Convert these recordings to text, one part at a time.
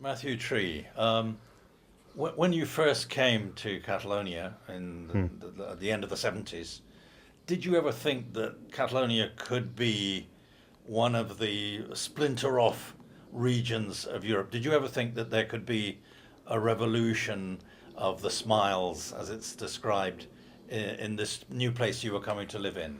Matthew Tree, when you first came to Catalonia at the end of the 70s, did you ever think that Catalonia could be one of the splinter off regions of Europe? Did you ever think that there could be a revolution of the smiles, as it's described, in this new place you were coming to live in?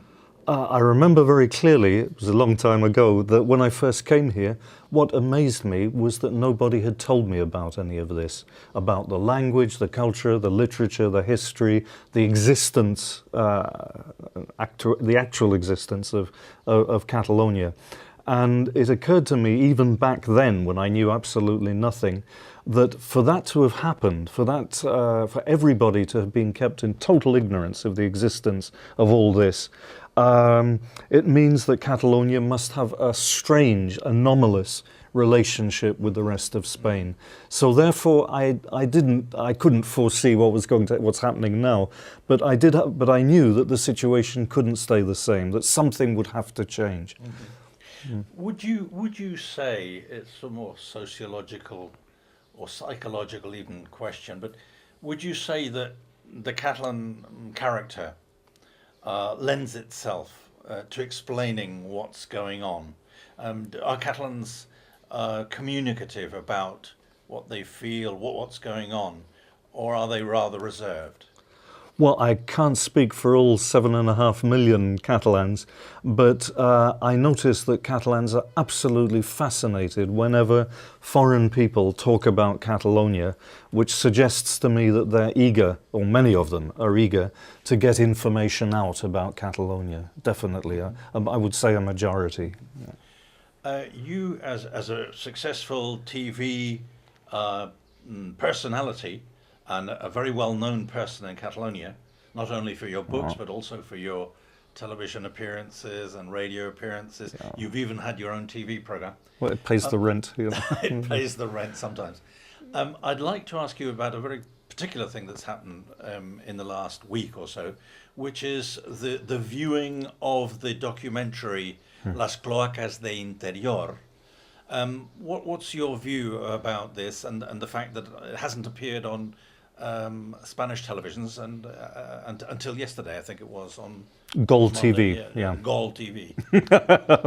I remember very clearly, it was a long time ago, that when I first came here, what amazed me was that nobody had told me about any of this, about the language, the culture, the literature, the history, the existence, the actual existence of Catalonia. And it occurred to me, even back then, when I knew absolutely nothing, that for that to have happened, for everybody to have been kept in total ignorance of the existence of all this, it means that Catalonia must have a strange, anomalous relationship with the rest of Spain. So therefore, I couldn't foresee what's happening now, but I knew that the situation couldn't stay the same, that something would have to change. Mm-hmm. Would you say it's a more sociological or psychological even question, but would you say that the Catalan character lends itself to explaining what's going on? Are Catalans communicative about what they feel, what's going on, or are they rather reserved? Well, I can't speak for all 7.5 million Catalans, but I notice that Catalans are absolutely fascinated whenever foreign people talk about Catalonia, which suggests to me that they're eager, or many of them are eager, to get information out about Catalonia. Definitely, I would say a majority. You, as a successful TV personality, and a very well-known person in Catalonia, not only for your books, but also for your television appearances and radio appearances. Yeah. You've even had your own TV program. Well, it pays the rent. You know. It pays the rent sometimes. I'd like to ask you about a very particular thing that's happened in the last week or so, which is the viewing of the documentary Las Cloacas de Interior. What's your view about this and the fact that it hasn't appeared on Spanish televisions and until yesterday, I think it was on Gol TV, yeah. Gol TV,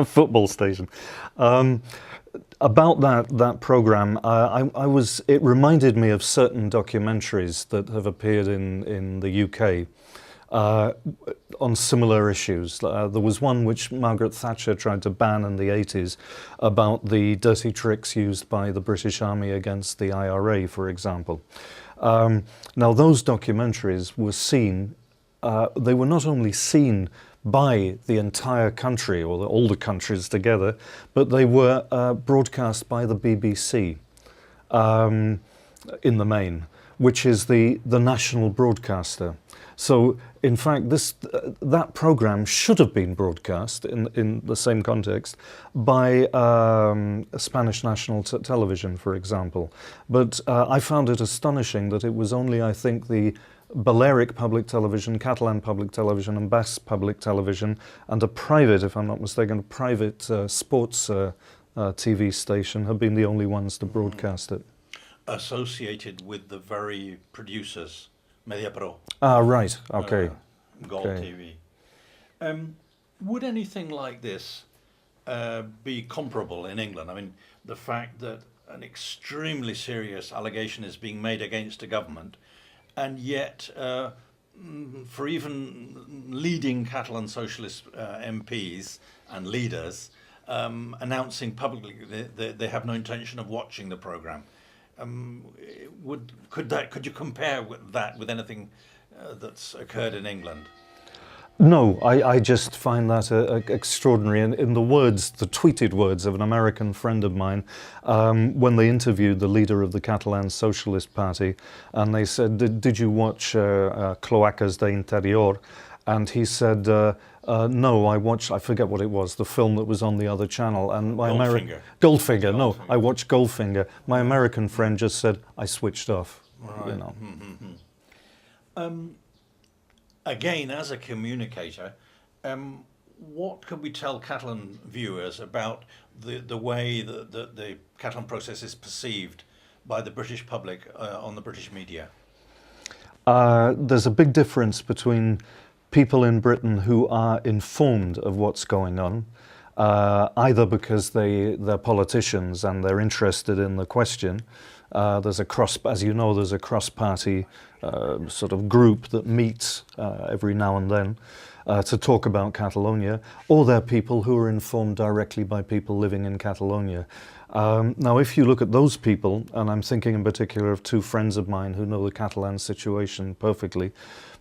football station. About that program, it reminded me of certain documentaries that have appeared in the UK on similar issues. There was one which Margaret Thatcher tried to ban in the 80s about the dirty tricks used by the British Army against the IRA, for example. Now those documentaries were seen, they were not only seen by the entire country or all the countries together, but they were broadcast by the BBC in the main, which is the national broadcaster. So in fact that program should have been broadcast in the same context by Spanish national television, for example. But I found it astonishing that it was only, I think, the Balearic public television, Catalan public television and Basque public television and a private, if I'm not mistaken, a private sports TV station have been the only ones to broadcast it. Associated with the very producers, Media Pro. Ah, right, okay. Gol TV. Would anything like this be comparable in England? I mean, the fact that an extremely serious allegation is being made against a government, and yet for even leading Catalan socialist MPs and leaders announcing publicly that they have no intention of watching the programme. Could you compare that with anything that's occurred in England? No, I just find that extraordinary. And in the tweeted words of an American friend of mine, when they interviewed the leader of the Catalan Socialist Party, and they said, did you watch Cloacas de Interior? And he said, no, I forget what it was, the film that was on the other channel. And my Goldfinger. No, I watched Goldfinger. My American friend just said, I switched off. Right. You know. Mm-hmm. Again, as a communicator, what could we tell Catalan viewers about the way that the Catalan process is perceived by the British public on the British media? There's a big difference between people in Britain who are informed of what's going on, either because they're politicians and they're interested in the question. As you know, there's a cross-party sort of group that meets every now and then to talk about Catalonia, or they're people who are informed directly by people living in Catalonia. Now, if you look at those people, and I'm thinking in particular of two friends of mine who know the Catalan situation perfectly,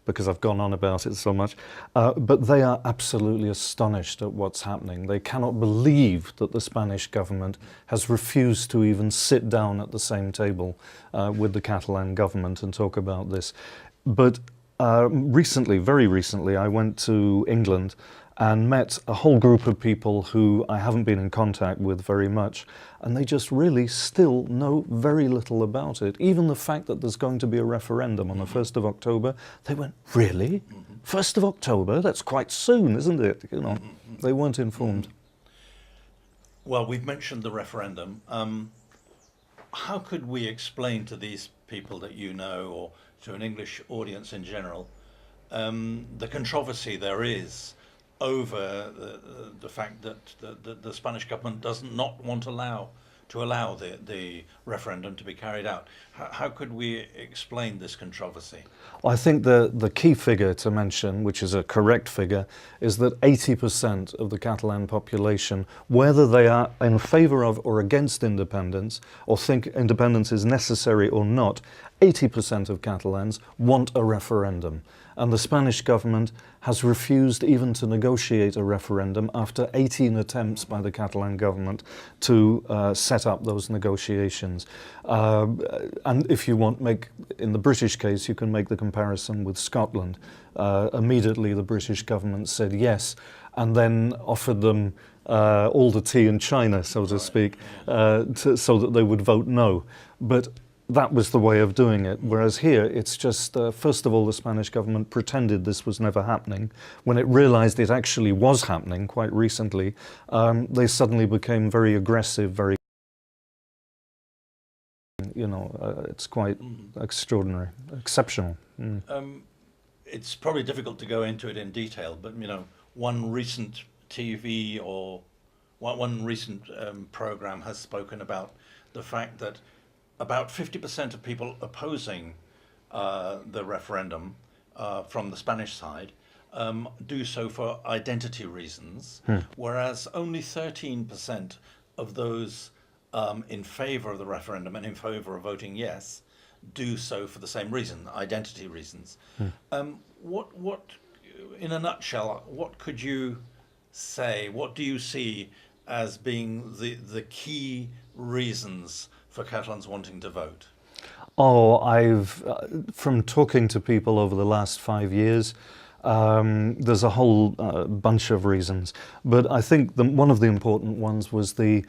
because I've gone on about it so much, but they are absolutely astonished at what's happening. They cannot believe that the Spanish government has refused to even sit down at the same table with the Catalan government and talk about this. But recently, very recently, I went to England and met a whole group of people who I haven't been in contact with very much, and they just really still know very little about it. Even the fact that there's going to be a referendum on the 1st of October, they went, really? 1st of October? That's quite soon, isn't it? You know, they weren't informed. Well, we've mentioned the referendum. How could we explain to these people that you know, or to an English audience in general, the controversy there is over the fact that the Spanish government does not want to allow the referendum to be carried out? How could we explain this controversy? Well, I think the key figure to mention, which is a correct figure, is that 80% of the Catalan population, whether they are in favour of or against independence, or think independence is necessary or not, 80% of Catalans want a referendum. And the Spanish government has refused even to negotiate a referendum after 18 attempts by the Catalan government to set up those negotiations. And if you want, in the British case, you can make the comparison with Scotland. Immediately the British government said yes, and then offered them all the tea in China, so to speak, so that they would vote no. But that was the way of doing it, whereas here it's just, first of all, the Spanish government pretended this was never happening. When it realized it actually was happening quite recently, they suddenly became very aggressive, very, it's quite extraordinary, exceptional. It's probably difficult to go into it in detail, but one recent TV or one recent program has spoken about the fact that about 50% of people opposing the referendum from the Spanish side do so for identity reasons, whereas only 13% of those in favour of the referendum and in favour of voting yes do so for the same reason, identity reasons. What, in a nutshell, what could you say, what do you see as being the key reasons for Catalans wanting to vote? Oh, from talking to people over the last 5 years, there's a whole bunch of reasons. But I think one of the important ones was the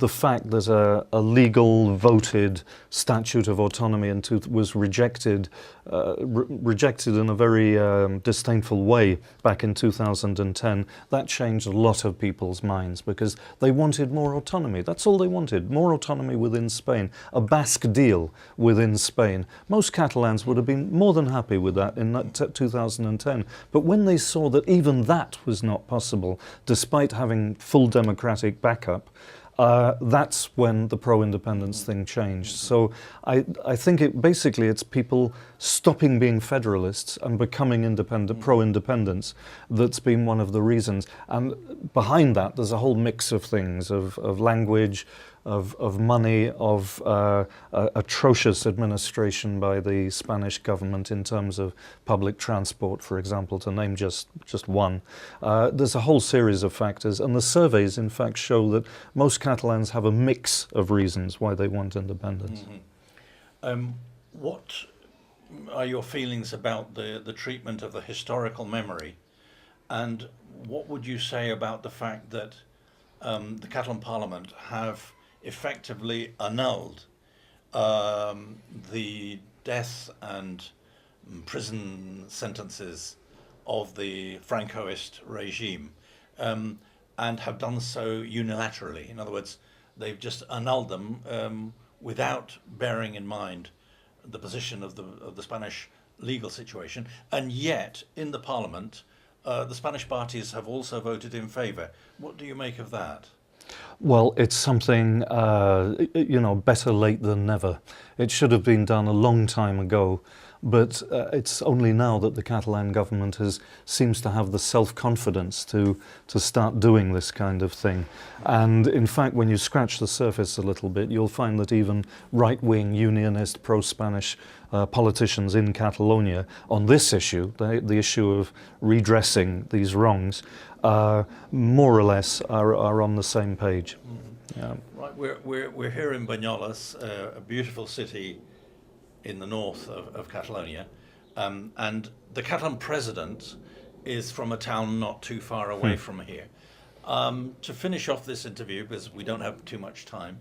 fact that a legal voted statute of autonomy was rejected in a very disdainful way back in 2010. That changed a lot of people's minds because they wanted more autonomy. That's all they wanted, more autonomy within Spain, a Basque deal within Spain. Most Catalans would have been more than happy with that in 2010. But when they saw that even that was not possible, despite having full democratic backup, that's when the pro-independence thing changed. So I think it's people stopping being federalists and becoming independent, pro-independence, that's been one of the reasons. And behind that, there's a whole mix of things, of language, of money, of atrocious administration by the Spanish government in terms of public transport, for example, to name just one. There's a whole series of factors, and the surveys, in fact, show that most Catalans have a mix of reasons why they want independence. What are your feelings about the treatment of the historical memory, and what would you say about the fact that the Catalan Parliament have effectively annulled the death and prison sentences of the Francoist regime, and have done so unilaterally? In other words, they've just annulled them without bearing in mind the position of the Spanish legal situation, and yet in the Parliament, the Spanish parties have also voted in favour. What do you make of that? Well, it's something, better late than never. It should have been done a long time ago, but it's only now that the Catalan government seems to have the self-confidence to start doing this kind of thing. And in fact, when you scratch the surface a little bit, you'll find that even right-wing unionist, pro-Spanish politicians in Catalonia on this issue, the issue of redressing these wrongs, more or less are on the same page. Mm-hmm. Yeah. Right, we're here in Banyoles, a beautiful city in the north of Catalonia, and the Catalan president is from a town not too far away from here. To finish off this interview, because we don't have too much time,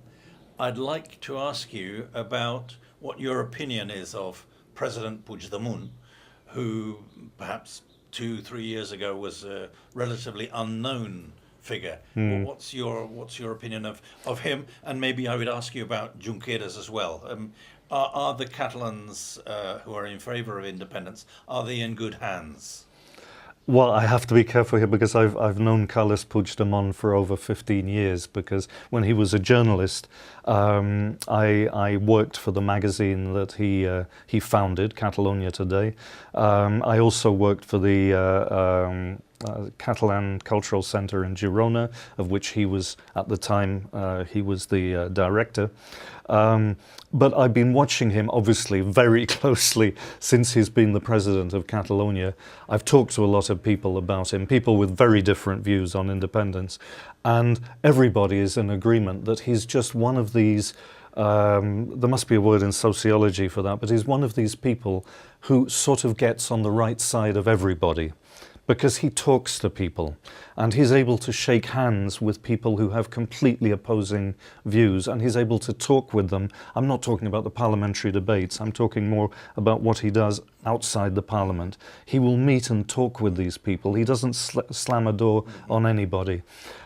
I'd like to ask you about what your opinion is of President Puigdemont, who perhaps 2-3 years ago was a relatively unknown figure. Well, what's your opinion of him? And maybe I would ask you about Junqueras as well. Are the Catalans who are in favour of independence, are they in good hands? Well, I have to be careful here because I've known Carles Puigdemont for over 15 years, because when he was a journalist, I worked for the magazine that he founded, Catalonia Today. I also worked for the Catalan Cultural Centre in Girona, of which he was, at the time, he was the director. But I've been watching him, obviously, very closely since he's been the president of Catalonia. I've talked to a lot of people about him, people with very different views on independence, and everybody is in agreement that he's just one of these, there must be a word in sociology for that, but he's one of these people who sort of gets on the right side of everybody, because he talks to people and he's able to shake hands with people who have completely opposing views, and he's able to talk with them. I'm not talking about the parliamentary debates, I'm talking more about what he does outside the parliament. He will meet and talk with these people. He doesn't slam a door on anybody.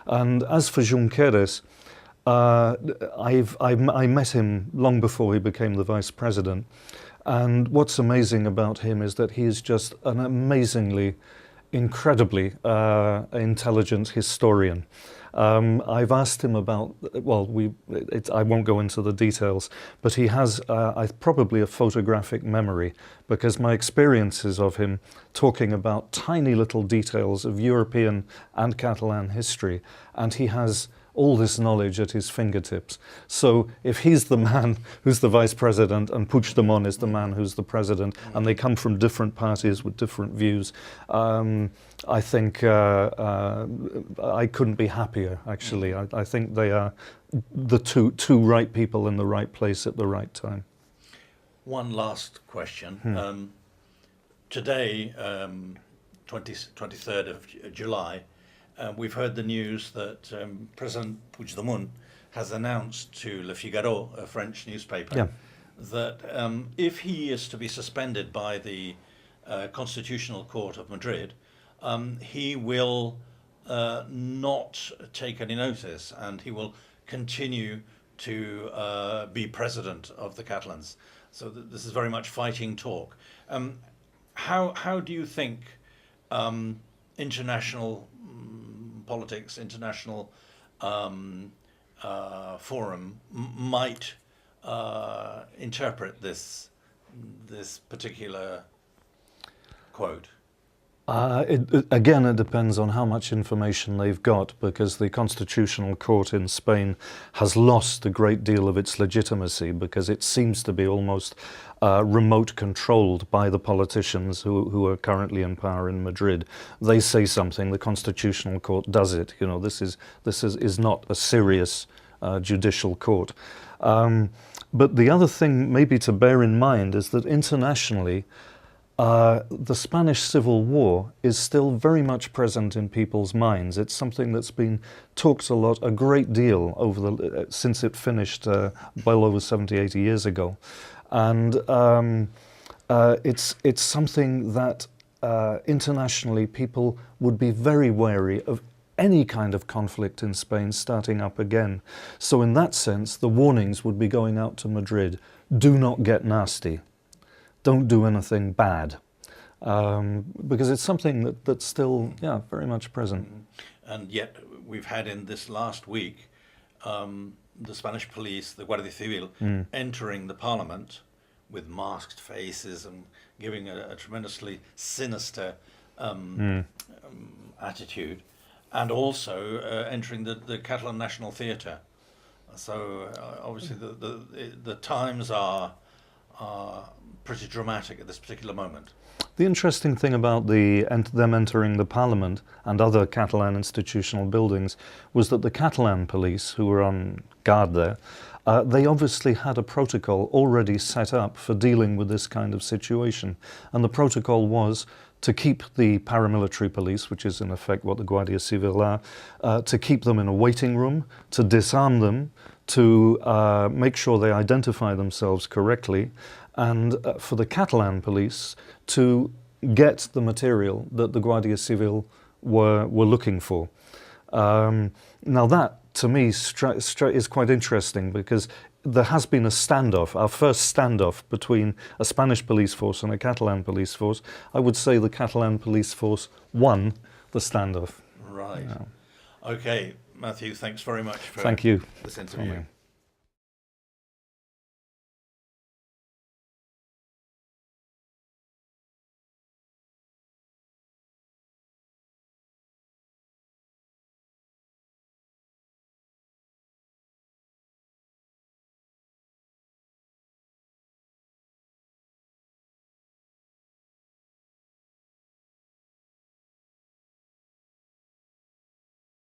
And as for Junqueras, I met him long before he became the vice president, and what's amazing about him is that he is just an amazingly incredibly intelligent historian. I've asked him about, I won't go into the details, but he has probably a photographic memory, because my experiences of him talking about tiny little details of European and Catalan history, and he has all this knowledge at his fingertips. So if he's the man who's the vice president and Puigdemont is the man who's the president, and they come from different parties with different views, I think I couldn't be happier, actually. I think they are the two right people in the right place at the right time. One last question. Today, 23rd of July, we've heard the news that President Puigdemont has announced to Le Figaro, a French newspaper, that if he is to be suspended by the Constitutional Court of Madrid, he will not take any notice, and he will continue to be president of the Catalans. So this is very much fighting talk. How do you think international politics, international forum might interpret this particular quote? Again, it depends on how much information they've got, because the Constitutional Court in Spain has lost a great deal of its legitimacy, because it seems to be almost remote controlled by the politicians who are currently in power in Madrid. They say something, the Constitutional Court does it. You know, this is not a serious judicial court. But the other thing maybe to bear in mind is that internationally, the Spanish Civil War is still very much present in people's minds. It's something that's been talked a great deal since it finished well over 70, 80 years ago. And it's something that internationally people would be very wary of any kind of conflict in Spain starting up again. So in that sense, the warnings would be going out to Madrid. Do not get nasty. Don't do anything bad. Because it's something that's still, very much present. And yet we've had in this last week the Spanish police, the Guardia Civil, entering the parliament with masked faces and giving a tremendously sinister attitude, and also entering the Catalan National Theatre. So obviously the times are pretty dramatic at this particular moment. The interesting thing about them entering the parliament and other Catalan institutional buildings was that the Catalan police, who were on guard there, they obviously had a protocol already set up for dealing with this kind of situation. And the protocol was to keep the paramilitary police, which is in effect what the Guardia Civil are, to keep them in a waiting room, to disarm them, to make sure they identify themselves correctly, and for the Catalan police to get the material that the Guardia Civil were looking for. Now that, to me, is quite interesting, because there has been a standoff, our first standoff between a Spanish police force and a Catalan police force. I would say the Catalan police force won the standoff. Right. Okay, Matthew, thanks very much for Thank you. this interview.